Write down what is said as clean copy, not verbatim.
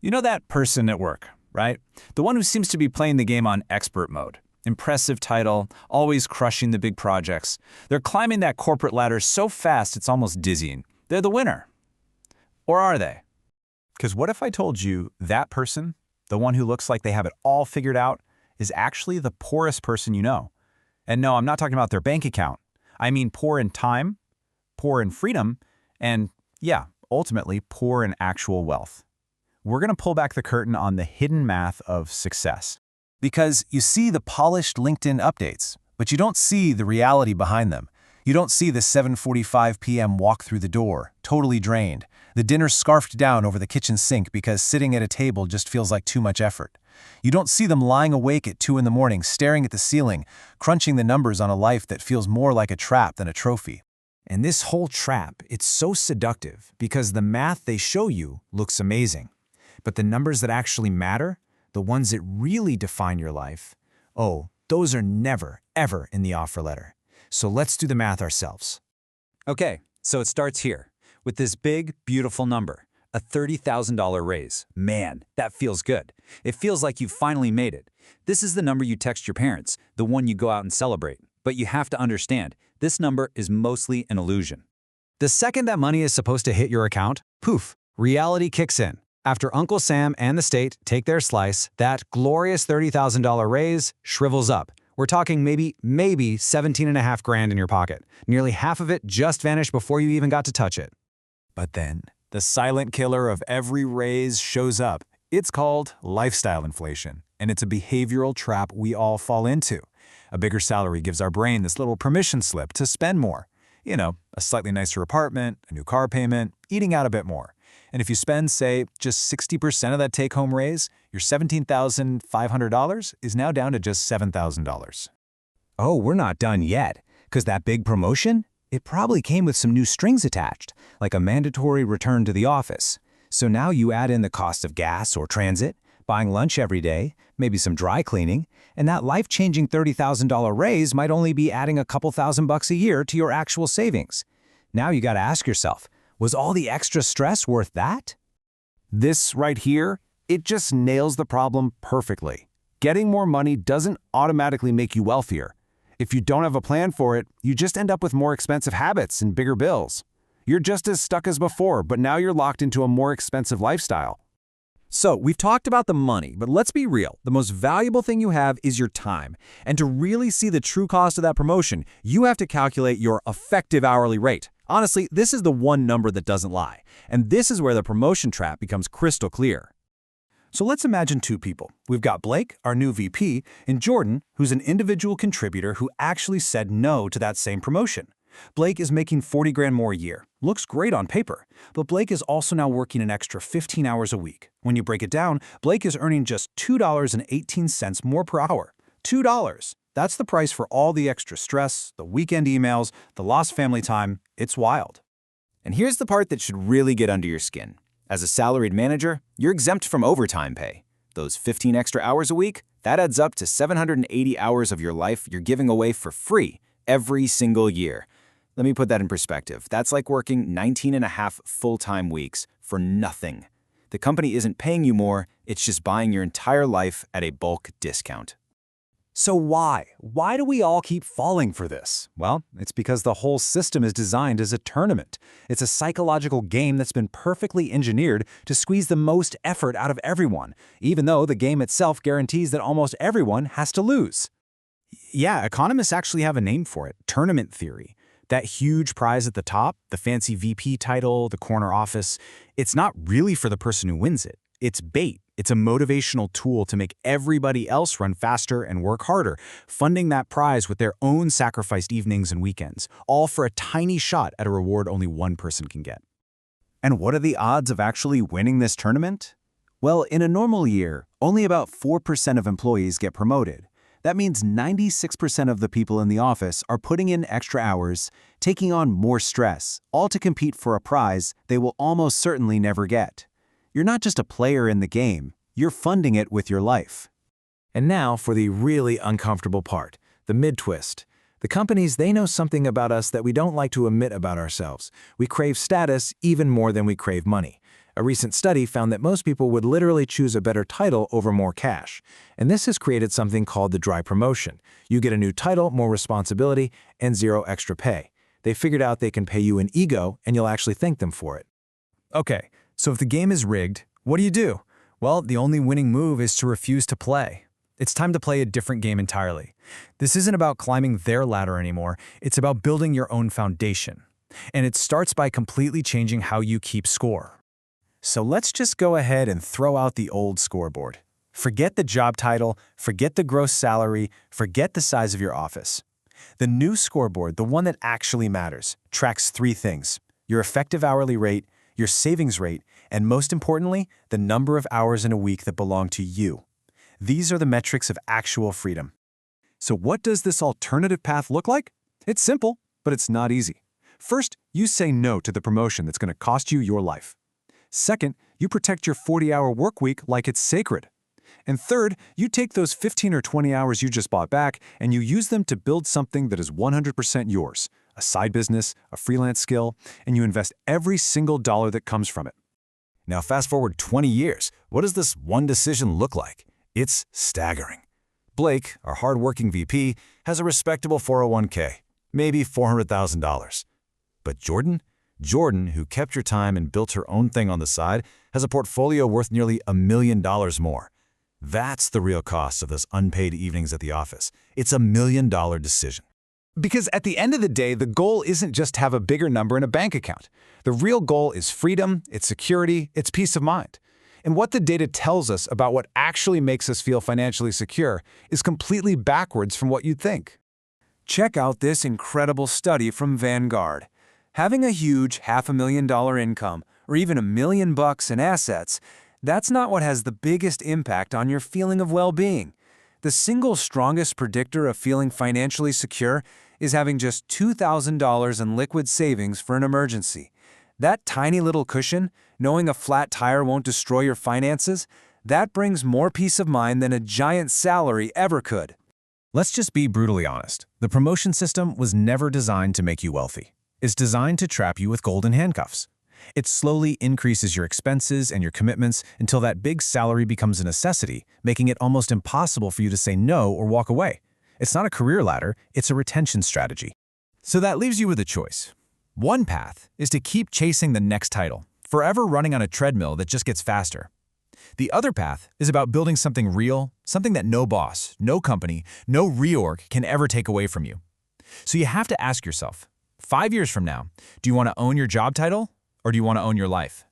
You know that person at work, right? The one who seems to be playing the game on expert mode. Impressive title, always crushing the big projects. They're climbing that corporate ladder so fast it's almost dizzying. They're the winner. Or are they? Because what if I told you that person, the one who looks like they have it all figured out, is actually the poorest person you know? And no, I'm not talking about their bank account. I mean poor in time, poor in freedom, and yeah, ultimately poor in actual wealth. We're going to pull back the curtain on the hidden math of success. Because you see the polished LinkedIn updates, but you don't see the reality behind them. You don't see the 7:45 p.m. walk through the door, totally drained, the dinner scarfed down over the kitchen sink because sitting at a table just feels like too much effort. You don't see them lying awake at 2 in the morning, staring at the ceiling, crunching the numbers on a life that feels more like a trap than a trophy. And this whole trap, it's so seductive because the math they show you looks amazing. But the numbers that actually matter, the ones that really define your life, oh, those are never, ever in the offer letter. So let's do the math ourselves. Okay, so it starts here, with this big, beautiful number, a $30,000 raise. Man, that feels good. It feels like you've finally made it. This is the number you text your parents, the one you go out and celebrate. But you have to understand, this number is mostly an illusion. The second that money is supposed to hit your account, poof, reality kicks in. After Uncle Sam and the state take their slice, that glorious $30,000 raise shrivels up. We're talking maybe 17.5 grand in your pocket. Nearly half of it just vanished before you even got to touch it. But then, the silent killer of every raise shows up. It's called lifestyle inflation, and it's a behavioral trap we all fall into. A bigger salary gives our brain this little permission slip to spend more. You know, a slightly nicer apartment, a new car payment, eating out a bit more. And if you spend, say, just 60% of that take-home raise, your $17,500 is now down to just $7,000. Oh, we're not done yet, because that big promotion, it probably came with some new strings attached, like a mandatory return to the office. So now you add in the cost of gas or transit, buying lunch every day, maybe some dry cleaning, and that life-changing $30,000 raise might only be adding a couple $1,000 a year to your actual savings. Now you got to ask yourself, was all the extra stress worth that? This right here, it just nails the problem perfectly. Getting more money doesn't automatically make you wealthier. If you don't have a plan for it, you just end up with more expensive habits and bigger bills. You're just as stuck as before, but now you're locked into a more expensive lifestyle. So, we've talked about the money, but let's be real. The most valuable thing you have is your time. And to really see the true cost of that promotion, you have to calculate your effective hourly rate. Honestly, this is the one number that doesn't lie. And this is where the promotion trap becomes crystal clear. So let's imagine two people. We've got Blake, our new VP, and Jordan, who's an individual contributor who actually said no to that same promotion. Blake is making 40 grand more a year. Looks great on paper. But Blake is also now working an extra 15 hours a week. When you break it down, Blake is earning just $2.18 more per hour. $2. That's the price for all the extra stress, the weekend emails, the lost family time. It's wild. And here's the part that should really get under your skin. As a salaried manager, you're exempt from overtime pay. Those 15 extra hours a week, that adds up to 780 hours of your life you're giving away for free every single year. Let me put that in perspective. That's like working 19.5 full-time weeks for nothing. The company isn't paying you more, it's just buying your entire life at a bulk discount. So why? Why do we all keep falling for this? Well, it's because the whole system is designed as a tournament. It's a psychological game that's been perfectly engineered to squeeze the most effort out of everyone, even though the game itself guarantees that almost everyone has to lose. Yeah, economists actually have a name for it, tournament theory. That huge prize at the top, the fancy VP title, the corner office, it's not really for the person who wins it. It's bait. It's a motivational tool to make everybody else run faster and work harder, funding that prize with their own sacrificed evenings and weekends, all for a tiny shot at a reward only one person can get. And what are the odds of actually winning this tournament? Well, in a normal year, only about 4% of employees get promoted. That means 96% of the people in the office are putting in extra hours, taking on more stress, all to compete for a prize they will almost certainly never get. You're not just a player in the game, you're funding it with your life. And now for the really uncomfortable part, the mid-twist. The companies, they know something about us that we don't like to admit about ourselves. We crave status even more than we crave money. A recent study found that most people would literally choose a better title over more cash. And this has created something called the dry promotion. You get a new title, more responsibility, and zero extra pay. They figured out they can pay you an ego, and you'll actually thank them for it. Okay, so if the game is rigged, what do? Well, the only winning move is to refuse to play. It's time to play a different game entirely. This isn't about climbing their ladder anymore, it's about building your own foundation. And it starts by completely changing how you keep score. So let's just go ahead and throw out the old scoreboard. Forget the job title, forget the gross salary, forget the size of your office. The new scoreboard, the one that actually matters, tracks 3 things: your effective hourly rate, your savings rate, and most importantly, the number of hours in a week that belong to you. These are the metrics of actual freedom. So what does this alternative path look like? It's simple, but it's not easy. First, you say no to the promotion that's going to cost you your life. Second, you protect your 40-hour work week like it's sacred. And third, you take those 15 or 20 hours you just bought back and you use them to build something that is 100% yours, a side business, a freelance skill, and you invest every single dollar that comes from it. Now fast forward 20 years, what does this one decision look like? It's staggering. Blake, our hardworking VP, has a respectable 401k, maybe $400,000. But Jordan, who kept her time and built her own thing on the side, has a portfolio worth nearly $1 million more. That's the real cost of those unpaid evenings at the office. It's $1 million decision. Because at the end of the day, the goal isn't just to have a bigger number in a bank account. The real goal is freedom, it's security, it's peace of mind. And what the data tells us about what actually makes us feel financially secure is completely backwards from what you'd think. Check out this incredible study from Vanguard. Having a huge $500,000 income, or even $1 million in assets, that's not what has the biggest impact on your feeling of well-being. The single strongest predictor of feeling financially secure is having just $2,000 in liquid savings for an emergency. That tiny little cushion, knowing a flat tire won't destroy your finances, that brings more peace of mind than a giant salary ever could. Let's just be brutally honest. The promotion system was never designed to make you wealthy. It's designed to trap you with golden handcuffs. It slowly increases your expenses and your commitments until that big salary becomes a necessity, making it almost impossible for you to say no or walk away. It's not a career ladder, it's a retention strategy. So that leaves you with a choice. One path is to keep chasing the next title, forever running on a treadmill that just gets faster. The other path is about building something real, something that no boss, no company, no reorg can ever take away from you. So you have to ask yourself, 5 years from now, do you want to own your job title or do you want to own your life?